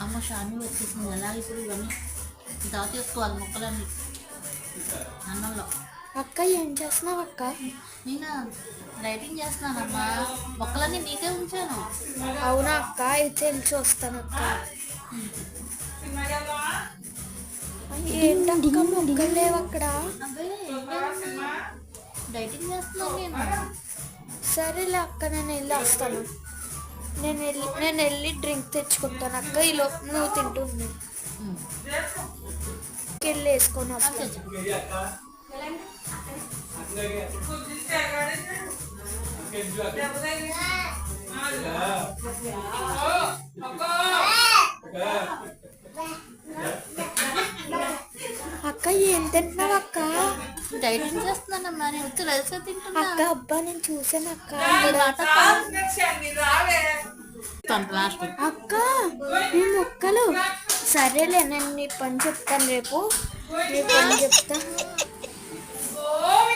Almost అన్నీ వచ్చేసింది. అలాగే ఇప్పుడు ఇవన్నీ దాచేసుకోవాలి మొక్కలన్నీ అన్నంలో. అక్క ఏం చేస్తున్నావు అక్క? నేను డైటింగ్ చేస్తున్నానమ్మా, మొక్కలన్నీ నీకే ఉంచాను. అవునా అక్క, అయితే వెళ్ళి చూస్తాను అక్క. ఏంటక్క మొక్కలు లేవు అక్కడ? అబ్బాయి డైటింగ్ చేస్తున్నాను నేను. సరేలే అక్క, నేను వెళ్ళి వస్తాను. నేను వెళ్ళి డ్రింక్ తెచ్చుకుంటాను అక్క, ఈలోపు నువ్వు తింటుంది. వెళ్ళి వేసుకొని వస్తాను. అక్క ఏం తింటున్నావు అక్క? డైటింగ్ చేస్తున్నానమ్మా, నేను రైస్ తింటున్నా. అక్క అబ్బా నేను చూసాను అక్క. అక్క ఈ మొక్కలు సరేలే, నేను నీ పని చెప్తాను రేపు. నీ పని చెప్తా.